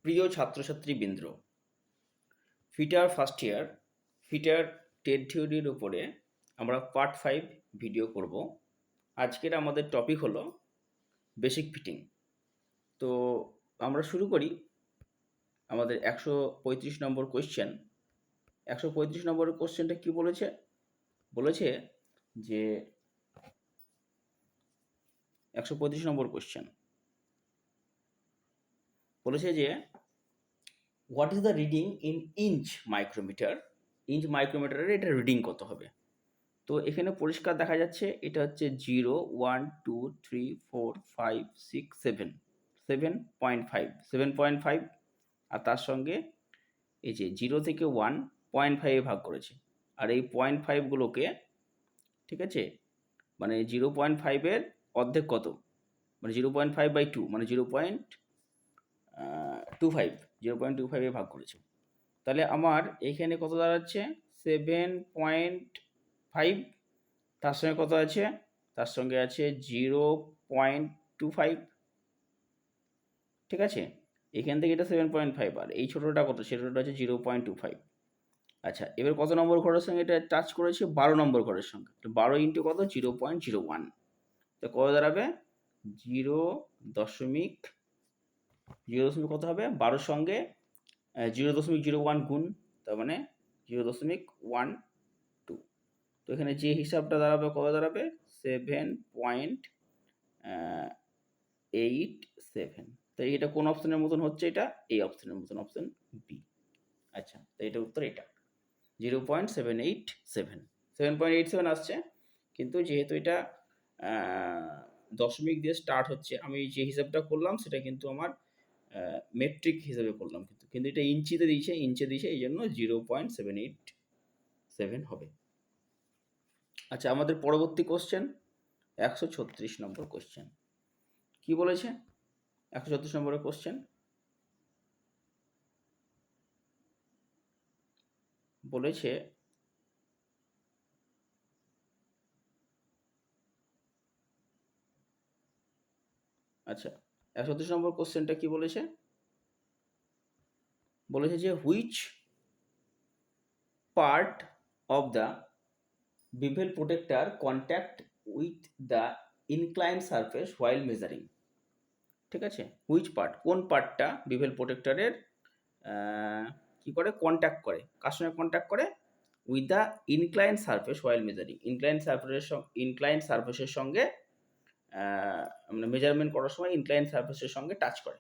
প্রিয় ছাত্রছাত্রীবৃন্দ, fitter first year fitter টেট থিওরির উপরে আমরা পার্ট 5 ভিডিও করব। আজকের আমাদের টপিক হলো বেসিক ফিটিং। তো আমরা শুরু করি আমাদের 135 নম্বর কোয়েশ্চেন। 135 নম্বর কোয়েশ্চেনটা কি বলেছে? বলেছে যে 135 নম্বর কোয়েশ্চেন বলেছে যে what is the reading in inch micrometer. Inch মাইক্রোমিটারের এটা রিডিং কত হবে? তো এখানে পরিষ্কার দেখা যাচ্ছে এটা হচ্ছে 0, 1, 2, 3, 4, 5, 6, 7, 7.5, 7.5। আর তার সঙ্গে এই যে 0 থেকে 1.5 ভাগ করেছে। আর এই 0.5গুলোকে, ঠিক আছে, মানে 0.5-এর অর্ধেক কত, মানে 0.5/2 মানে 0.25, 0.25-এ ভাগ করেছে। তাহলে আমার এইখানে কত দাঁড়াচ্ছে? 7.5। তার সঙ্গে কত আছে? তার সঙ্গে আছে 0.25। ঠিক আছে, এখান থেকে এটা 7.5, আর এই ছোটোটা কত? ছোটোটা আছে 0.25। আচ্ছা, এবার কত নম্বর ঘরের সঙ্গে এটা টাচ করেছে? 12 নম্বর ঘরের সঙ্গে। 12 ইন্টু কত? 0.01। তো কত দাঁড়াবে? 0.0 কত হবে? 12 সঙ্গে 0.01 গুণ, তার মানে 0.12। তো এখানে যে হিসাবটা দাঁড়াবে কত দাঁড়াবে? 7.87। তো এটা কোন অপশনের মতন হচ্ছে? এটা এই অপশনের মতন, অপশন বি। আচ্ছা, তো এটা উত্তর, এটা 0.787, 7.87 আসছে। কিন্তু যেহেতু এটা দশমিক দিয়ে স্টার্ট হচ্ছে, আমি যে হিসাবটা করলাম সেটা কিন্তু আমার মেট্রিক হিসেবে করলাম, কিন্তু এটা ইঞ্চিতে দিয়েছে, এই জন্য 0.787 হবে। আচ্ছা, আমাদের পরবর্তী কোশ্চেন 136 নম্বর কোশ্চেন কি বলেছে? 136 নম্বরের কোশ্চেন বলেছে আচ্ছা, 136 নম্বর কোশ্চেনটা কি বলেছে? বলেছে যে which part of the bevel protector contact with the inclined surface while measuring। ঠিক আছে, হুইচ পার্ট, কোন পার্টটা বিভেল প্রোটেক্টরের কি করে? কন্ট্যাক্ট করে। কার সঙ্গে কন্ট্যাক্ট করে? With the inclined surface while measuring. Inclined সারফেসের সঙ্গে মানে মেজারমেন্ট করার সময় ইনক্লাইন্ড সারফেসের সঙ্গে টাচ করে।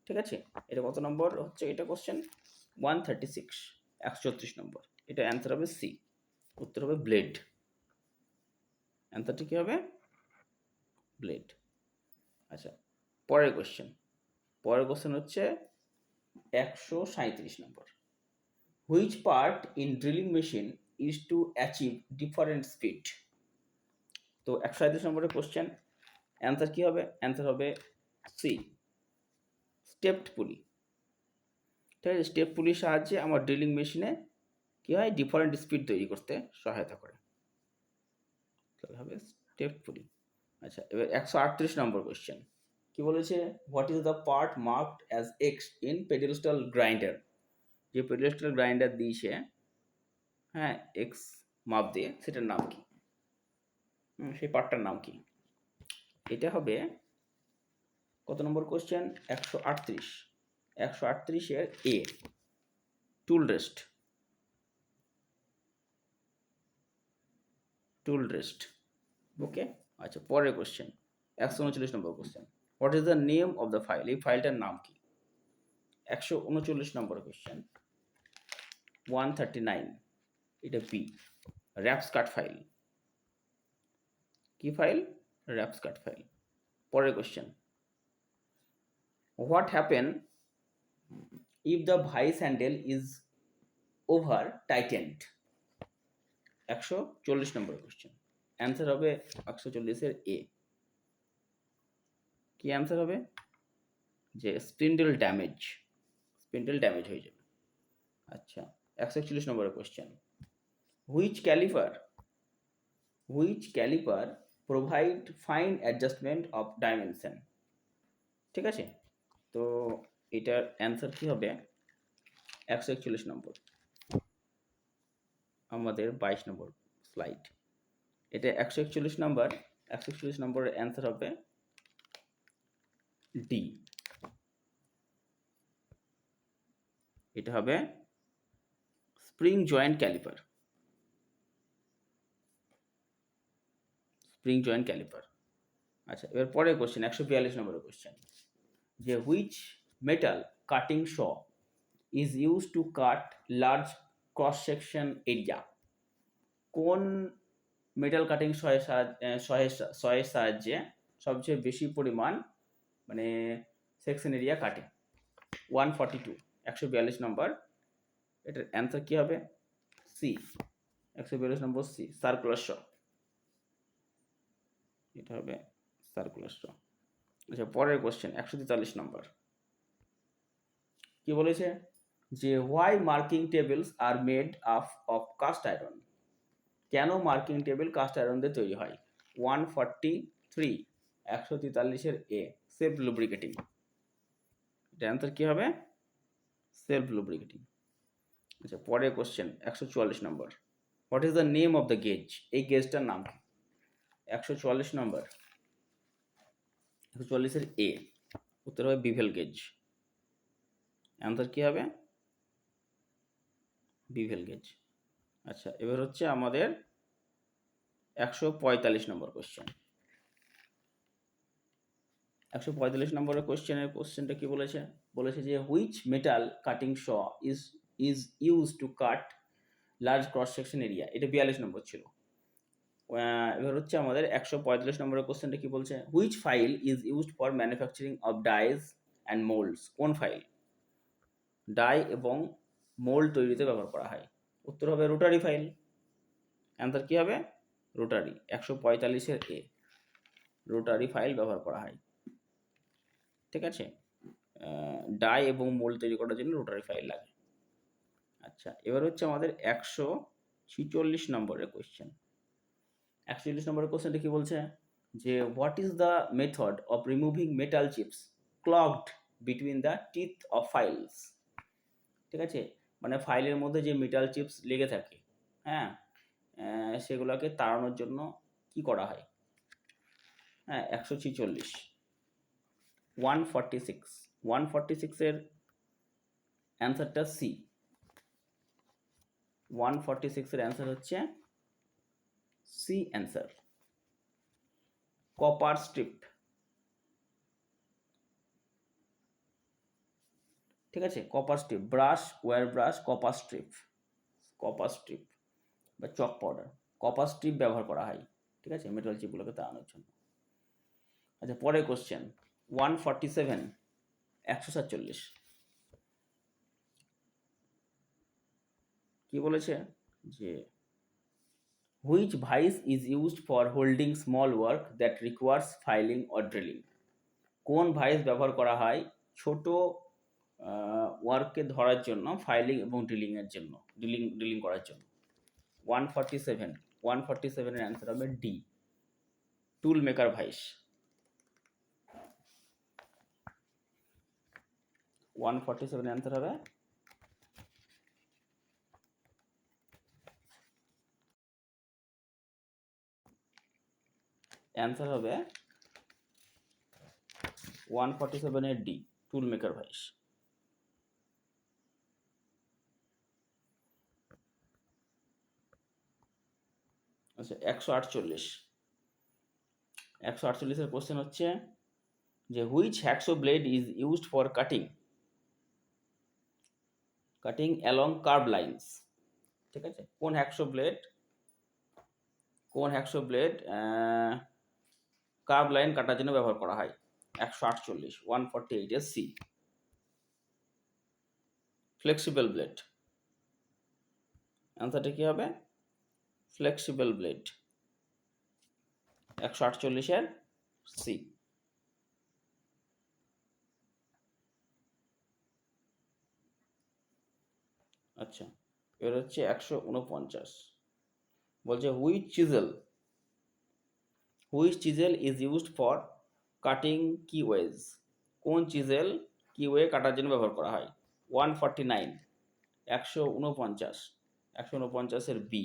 ঠিক আছে, এটা কত নম্বর হচ্ছে? এটা কোশ্চেন 136, 136 নম্বর। এটা অ্যান্সার হবে সি, উত্তর হবে ব্লেড। অ্যান্সারটি কী হবে? ব্লেড। আচ্ছা, পরের কোশ্চেন হচ্ছে 137 number. Which part in drilling machine is to achieve different speed. তো 137 নম্বরের কোশ্চেন, অ্যান্সার কী হবে? অ্যান্সার হবে সি, স্টেপড পুলি। ঠিক আছে, স্টেপ পুলির সাহায্যে আমার ড্রিলিং মেশিনে কী হয়? ডিফারেন্ট স্পিড তৈরি করতে সহায়তা করে। তাহলে হবে স্টেপ পুলি। আচ্ছা, এবার 138 নম্বর কোশ্চেন কি বলেছে? What is the part marked as x in pedestal grinder. যে পেডেস্টাল গ্রাইন্ডার দিয়েছে, হ্যাঁ, এক্স মাপ দিয়ে, সেটার নাম কি? সেই পার্টটার নাম কি? এটা হবে কত নম্বর কোশ্চেন? 138। 138-এর এ, টুল রেস্ট। ওকে। আচ্ছা, পরের question 139 number question, what is the name of the file. এই ফাইলটার নাম কি? 139 নম্বর কোশ্চেন 139, এটা বি, র্যাপসকাট ফাইল। কি ফাইল? Rasp cut file. পরের question, what happen if the vice handle is over tightened. 140 number question, answer হবে 140-এর এ। কি অ্যান্সার হবে? যে স্পিন্ডেল ড্যামেজ হয়ে যাবে। আচ্ছা, 141 নম্বরের question, which caliper provide fine adjustment of dimension. ঠিক আছে, তো এটার অ্যান্সার কি হবে 141 নম্বর, আমাদের 22 নম্বর স্লাইড। এটা 141 নম্বর, 141 নম্বরের অ্যান্সার হবে ডি। এটা হবে spring joint caliper, spring joint caliper. আচ্ছা, এবার পরের কোশ্চেন 142 নম্বরের কোশ্চেন, যে which metal cutting saw is use to cut large cross section area. কোন মেটাল কাটিং সয়ের সাহায্যে সবচেয়ে বেশি পরিমাণ মানে সেকশন এরিয়া কাটে? 142, 142 নম্বর, এটার অ্যান্সার কি হবে? সি, 142 নম্বর সি, সার্কুলার শ। এটা হবে সার্কুলার শ। আচ্ছা, পরের কোশ্চেন 143 নম্বর, কি বলেছে? যে why marking tables are made up of cast iron. কেন মার্কিং টেবিল কাস্ট আয়রন দিয়ে তৈরি হয়? 143, 143-এর এ, সেলফ লুব্রিকেটিং। এটা অ্যান্সার কি হবে? Self lubricating. আচ্ছা, পরের কোশ্চেন 144 নম্বর, what is the name of the gauge. এই গেজটার নাম কি? 144 নম্বর, 144-এর এ, উত্তর হবে বিভেল গেজ। অ্যান্সার কি হবে? Bevel gauge. আচ্ছা, এবার হচ্ছে আমাদের 145 নম্বর কোশ্চেন। 145 নম্বরের কোশ্চেনটা কি বলেছে? বলেছে যে which metal cutting saw is use to cut large cross section area. এটা 42 নম্বর ছিল। এবার হচ্ছে আমাদের 145 নম্বরের কোশ্চেনটা কি বলছে? Which file is used for manufacturing of dies and মোল্ডস। কোন ফাইল ডাই এবং মোল্ড তৈরিতে ব্যবহার করা হয়? উত্তর হবে রোটারি ফাইল। অ্যান্সার কি হবে? রোটারি। 145-এর এ, রোটারি ফাইল ব্যবহার করা হয়। ঠিক আছে, ডাই এবং মোল্ড তৈরি করার জন্য রোটারি ফাইল লাগে। আচ্ছা, এবার হচ্ছে আমাদের 146 নম্বরের কোশ্চেন। 146 নম্বরের কোশ্চেনটা কি বলছে? যে what is the method of removing metal chips clogged between the teeth of files. ঠিক আছে, মানে ফাইলের মধ্যে যে মেটাল চিপস লেগে থাকে, হ্যাঁ, সেগুলোকে তাড়ানোর জন্য কি করা হয়? হ্যাঁ, 146, 146, 146-এর অ্যান্সারটা সি। 146-এর অ্যান্সার হচ্ছে সি অ্যান্সার, কপার স্ট্রিপ। ঠিক আছে, copper strip, brush, wire brush, copper strip, copper strip বা চক পাউডার, কপার স্ট্রিপ ব্যবহার করা হয়। ঠিক আছে, মেটাল চিপগুলোকে তাড়ানোর জন্য। আচ্ছা, পরের কোশ্চেন 147, 147, কি বলেছে? যে which vice is used for holding small work that requires filing or drilling. কোন ভাইস ব্যবহার করা হয় ছোট ওয়ার্ককে ধরার জন্য, ফাইলিং এবং ড্রিলিংয়ের জন্য, ড্রিলিং করার জন্য? 147, 147-এর অ্যান্সার হবে ডি, টুল মেকার ভাইস। 147-এর অ্যান্সার হবে অ্যান্সার হবে 147-এর ডি, টুল মেকার ভাইস। আচ্ছা, 148, 148-এর কোশ্চেন হচ্ছে যে which hacksaw blade is used for cutting along curve lines. ঠিক আছে, কোন হ্যাকসো ব্লেড কার্ভ লাইন কাটার জন্য ব্যবহার করা হয়? 148, 148-এর সি, ফ্লেক্সিবল ব্লেড। অ্যান্সারটা কি হবে? ফ্লেক্সিবল ব্লেড, 148-এর সি। আচ্ছা, এবার হচ্ছে 149, বলছে which chisel is used for cutting keyways. কোন চিজেল কিওয়ে কাটার জন্য ব্যবহার করা হয়? 149, 149, 149-এর বি,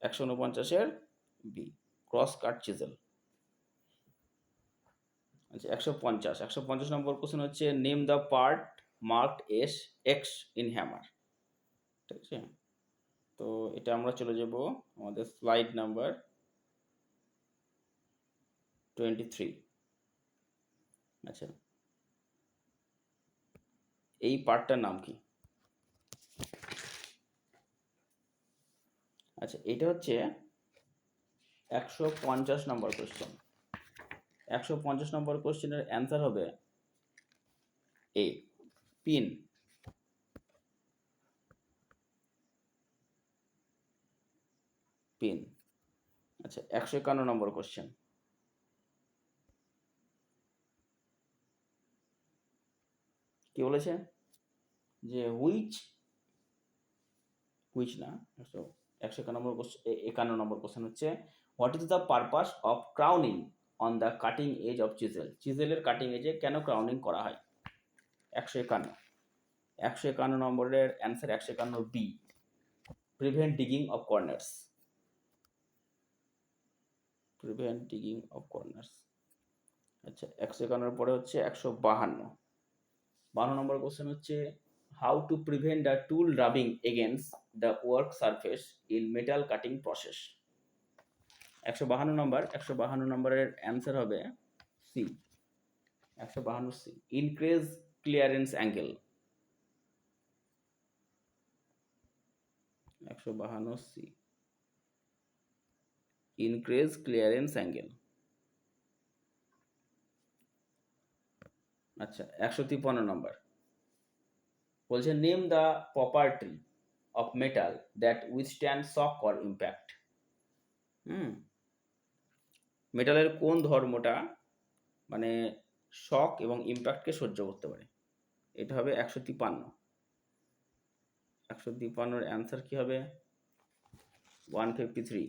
149-এর বি, ক্রস কাট চিজেল। আচ্ছা 150 নম্বর কোশ্চেন হচ্ছে name the part marked S X in hammer. ঠিক আছে, তো এটা আমরা চলে যাব আমাদের স্লাইড নাম্বার 23। আচ্ছা, এই পার্টটার নাম কি? আচ্ছা, এটা হচ্ছে 150 নম্বর কোশ্চেন। 150 নম্বর কোশ্চেনের অ্যান্সার হবে এ, পিন। পিন। আচ্ছা 151 নম্বর কোশ্চেন, কি বলেছে যে হুইচ না, 151 নম্বর কোশ্চেন, 51 নম্বর কোশ্চেন হচ্ছে what is the purpose of crowning on the cutting edge of chisel? চিজেলের কাটিং এজে কেন ক্রাউনিং করা হয়? 151 নম্বরের answer 151 B, prevent digging of corners. Prevent digging of corners. আচ্ছা 151 পরে হচ্ছে 152 নম্বর কোশ্চেন হচ্ছে how to prevent the tool rubbing against the work surface in metal cutting process? 152 নম্বরের অ্যান্সার হবে C, 152 C, increase clearance angle. 152 C, increase clearance angle. আচ্ছা 153 number বলছে name the property of metal that withstand shock or impact. মেটালের কোন ধর্মটা মানে শক এবং ইম্প্যাক্টকে সহ্য করতে পারে? এটা হবে 153। 153-র অ্যান্সার কি হবে? 153।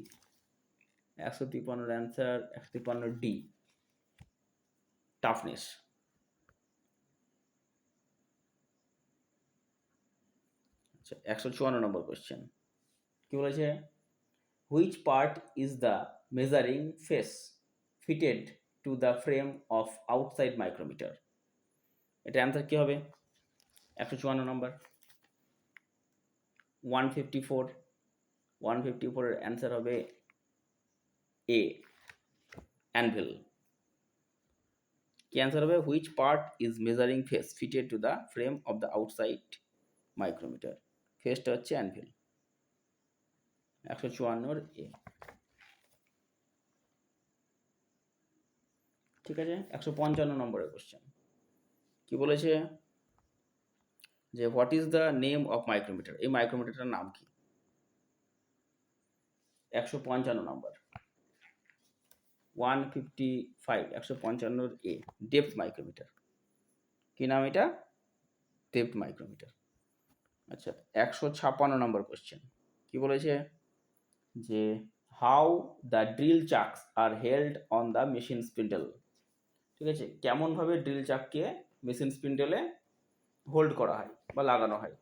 153-র অ্যান্সার 153 ডি, টাফনেস। আচ্ছা 154 নম্বর কোশ্চেন, কি বলেছে which part is the measuring face fitted to the frame of outside micrometer? এটা অ্যান্সার কি হবে? 154 নম্বর 154। 154-এর অ্যান্সার হবে এ, অ্যানভিল। কি অ্যান্সার হবে? Which part is measuring face fitted to the frame of the outside micrometer? ফেসটা হচ্ছে অ্যানভিল। 154 এ। ঠিক আছে, 155 নম্বরের কোশ্চেন, কি বলেছে যে what is the name of micrometer? এই মাইক্রোমিটারটার নাম কি? 155 নম্বর 155, 155 এ, ডেপথ মাইক্রোমিটার। কি নাম এটা? Depth micrometer. আচ্ছা 156 নম্বর কোশ্চেন, কি বলেছে যে how the drill chucks are held on the machine spindle? ঠিক আছে, কেমনভাবে ড্রিল চাককে মেশিন স্পিন্ডেলে হোল্ড করা হয় বা লাগানো হয়,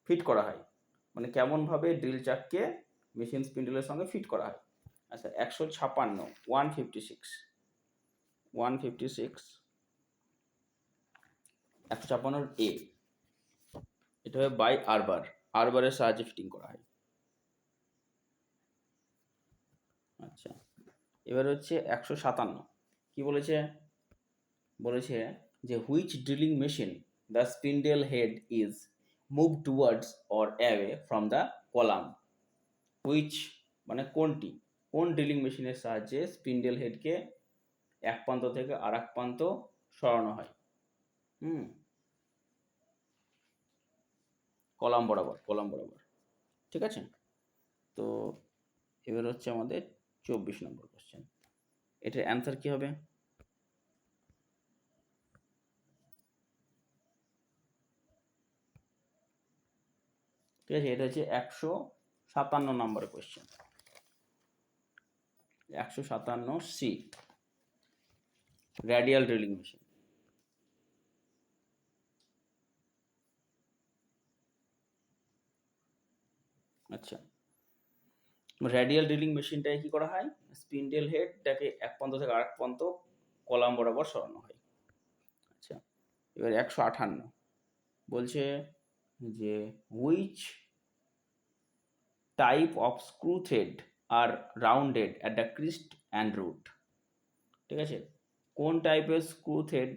ফিট করা হয়, মানে কেমনভাবে ড্রিল চাককে মেশিন স্পিন্ডেলের সঙ্গে ফিট করা হয়? আচ্ছা 156, 156, 156 এ, এটা হবে বাই আরবার, আরবারের সাহায্যে ফিটিং করা হয়। আচ্ছা এবার হচ্ছে 157, কি বলেছে? বলেছে যে which drilling machine the spindle head is move towards or away from the column? Which মানে কোনটি, কোন ড্রিলিং মেশিনের সাহায্যে স্পিন্ডেল হেডকে এক প্রান্ত থেকে আর এক প্রান্ত সরানো হয়? কলাম বরাবর, কলাম বরাবর। ঠিক আছে, তো এবার হচ্ছে আমাদের 24 নম্বর কোশ্চেন, এটার অ্যান্সার কি হবে? ঠিক আছে, এটা হচ্ছে 157 number question, 157 C. Radial drilling machine. আচ্ছা, রেডিয়াল ড্রিলিং মেশিনটায় কি করা হয়, স্পিন্ডেল হেডটাকে এক প্রান্ত থেকে আরেক প্রান্ত কলাম বরাবর সরানো হয়। আচ্ছা, এবার 158 বলছে যে which type of screw thread are rounded at the crest and root. ঠিক আছে, কোন টাইপের স্ক্রু থ্রেড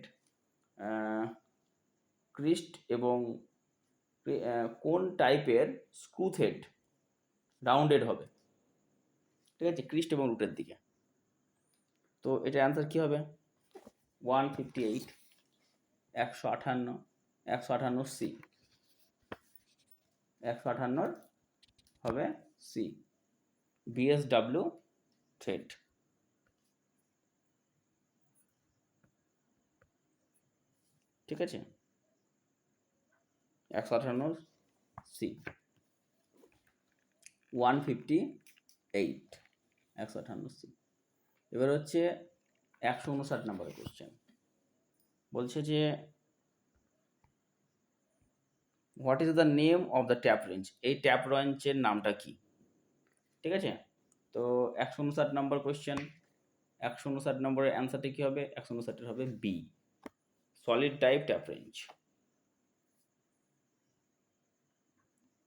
ক্রিস্ট এবং কোন টাইপের স্ক্রু থ্রেড রাউন্ডেড হবে, ঠিক আছে, ক্রিস্ট এবং রুটের দিকে। তো এটার অ্যান্সার কী হবে, 158, 158, 158 সি, 158 হবে সি, বিএসডাব্লিউ থ্রেড। ঠিক আছে, 158 সি, 158, 158 সি। এবার হচ্ছে 159 নম্বরের কোশ্চেন, বলছে যে what is the name of the tap range, এই ট্যাপ রেঞ্জের নামটা কি। ঠিক আছে, তো 159 নম্বর কোশ্চেন, 159 নম্বরের অ্যান্সারটি কী হবে, 159 হবে B, solid type tap wrench.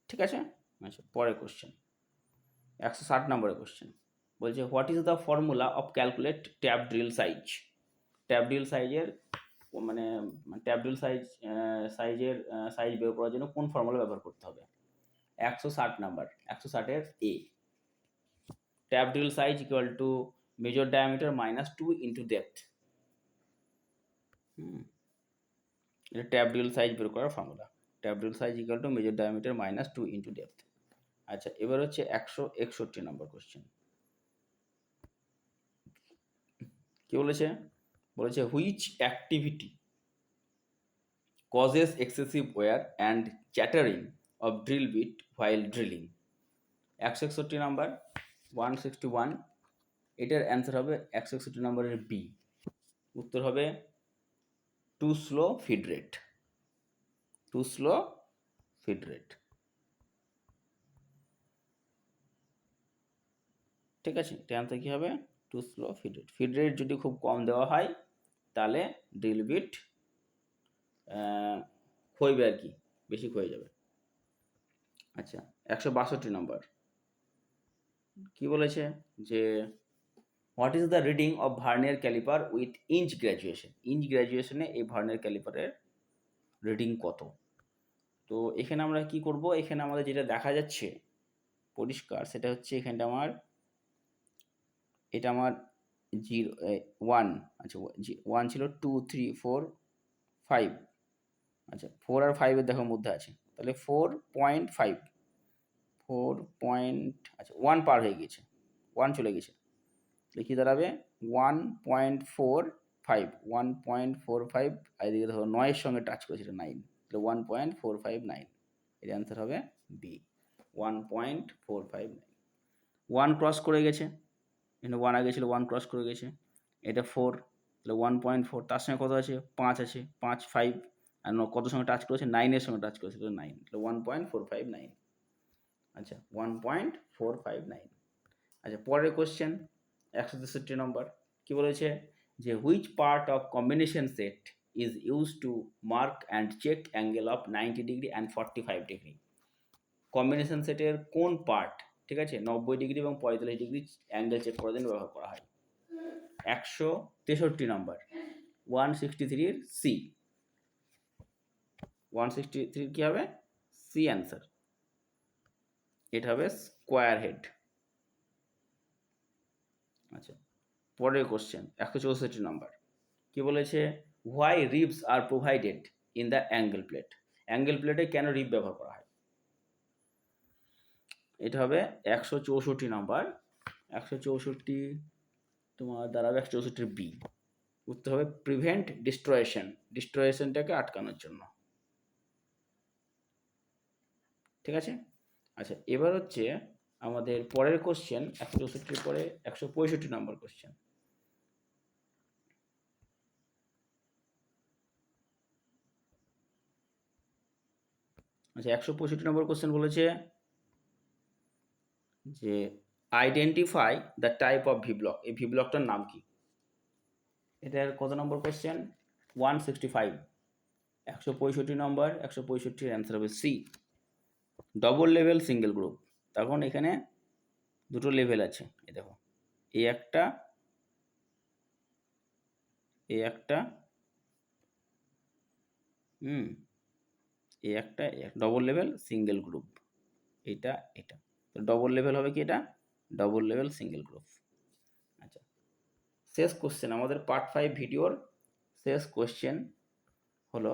ঠিক আছে, আচ্ছা পরের কোশ্চেন 160 নম্বরের কোশ্চেন, বলছে what is the formula of calculate tap drill size, tap drill সাইজের মানে ট্যাপ ড্রিল সাইজের সাইজ বের করার জন্য কোন ফর্মুলা ব্যবহার করতে হবে। 160 নাম্বার, 160-এর A, tap drill size equal to major diameter minus 2 into depth. এটা ট্যাপ ড্রিল সাইজ বের করার formula, tap drill size equal to major diameter minus 2 into depth. আচ্ছা, এবার হচ্ছে 161 নম্বর কোশ্চেন, কি বলেছে, বলেছে which activity causes excessive wear and chattering of drill bit while drilling। 161 number, 161, এটার অ্যান্সার হবে 161 নম্বরের বি, উত্তর হবে too slow feed rate, too slow feed rate. ঠিক আছে, এটা অ্যান্সার কী হবে, too slow feed rate. Feed rate যদি খুব কম দেওয়া হয় তাহলে ড্রিল বিট ক্ষয়বে আর কি, বেশি ক্ষয়ে যাবে। আচ্ছা, 162 নম্বর, কি বলেছে যে what is the reading of vernier caliper with inch graduation, inch গ্র্যাজুয়েশনে এই ভার্নিয়ার ক্যালিপারের রিডিং কত। তো এখানে আমরা কি করব, এখানে আমাদের যেটা দেখা যাচ্ছে পরিষ্কার সেটা হচ্ছে এখানটা আমার, এটা আমার 1, আচ্ছা 1 ছিল, 2, 3, 4, 5, আচ্ছা 4 আর 5-এর দেখো মধ্যে আছে, তাহলে 4.5, 4 পয়েন্ট, আচ্ছা 1 পার হয়ে গেছে, 1 চলে গেছে, তাহলে কী দাঁড়াবে 1.45, 1.45, আর এদিকে ধরো 9-এর সঙ্গে টাচ করেছে, এটা 9, তাহলে 1.459, এর অ্যান্সার হবে বি, 1.459। 1 ক্রস করে গেছে, এখানে 1 আগে ছিল, 1 ক্রস করে গেছে, এটা 4, তাহলে 1.4, তার সঙ্গে কত আছে, 5 আছে, 5, 5, আর কত সঙ্গে টাচ করেছে, 9-এর সঙ্গে টাচ করেছে, তাহলে 9, তাহলে 1.459। আচ্ছা 1.459। আচ্ছা পরের কোশ্চেন 163 নম্বর, কি বলেছে যে which part of combination set is use to mark and check angle of 90 degree and 45 degree. Combination সেটের কোন পার্ট, ঠিক আছে, 90 ডিগ্রি এবং 45 ডিগ্রি অ্যাঙ্গেল চেক করার জন্য ব্যবহার করা হয়। 163 নম্বর, 163-এর সি, 163 কি হবে, সি অ্যান্সার, এটা হবে স্কোয়ার হেড। আচ্ছা পরের কোশ্চেন 164 নম্বর, কি বলেছে why ribs R provided in the angle plate, angle প্লেটে কেন রিব ব্যবহার করা হয়। এটা হবে 164 নম্বর, 164 তোমার দাঁড়াবে 164 বি, উত্তর হবে প্রিভেন্ট ডিস্ট্রয়েশন, ডিস্ট্রয়েশনটাকে আটকানোর জন্য। ঠিক আছে, আচ্ছা এবার হচ্ছে আমাদের পরের কোশ্চেন 164 পরে 165 নম্বর কোশ্চেন, আচ্ছা 165 নম্বর কোশ্চেন বলেছে যে identify the type of V block, এই ভি ব্লকটার নাম কি? এটার কত নম্বর কোশ্চেন? 165। 165 নম্বর, 165-র অ্যান্সার হবে C, double level single group. তখন এখানে দুটো লেভেল আছে, এই দেখো এই একটা, এই একটা, এই একটা ডবল লেভেল সিঙ্গেল গ্রুপ, এটা এটা। তো ডবল লেভেল হবে কি এটা? Double level single group. আচ্ছা শেষ কোশ্চেন, আমাদের পার্ট 5 ভিডিওর শেষ কোশ্চেন হলো,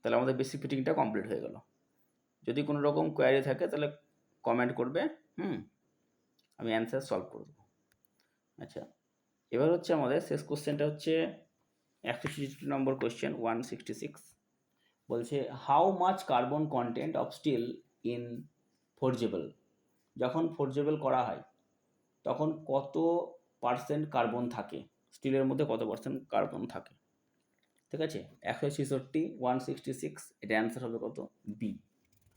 তাহলে আমাদের বেসিক ফিটিংটা কমপ্লিট হয়ে গেল। যদি কোনো রকম কোয়ারি থাকে তাহলে কমেন্ট করবে, আমি অ্যান্সার সলভ করে দেবো। আচ্ছা এবার হচ্ছে আমাদের শেষ কোশ্চেনটা হচ্ছে 162 নম্বর কোশ্চেন 166, বলছে how much carbon content of steel in forgeable, যখন ফোরজেবল করা হয় তখন কত পার্সেন্ট কার্বন থাকে, স্টিলের মধ্যে কত পার্সেন্ট কার্বন থাকে? ঠিক আছে 166 166, এটা অ্যান্সার হবে কত? B,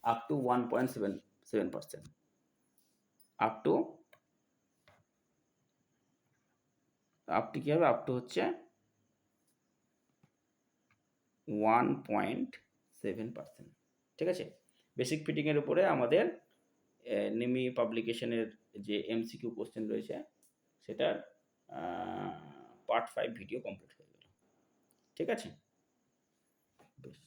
up to 1.77%, up to কি হবে? আপ টু হচ্ছে 1.7%। ঠিক আছে, বেসিক ফিটিংয়ের উপরে আমাদের নিমি পাবলিকেশনের যে এমসিকিউ কোশ্চেন রয়েছে সেটার পার্ট 5 ভিডিও কমপ্লিট হয়ে গেল। ঠিক আছে, বেশ।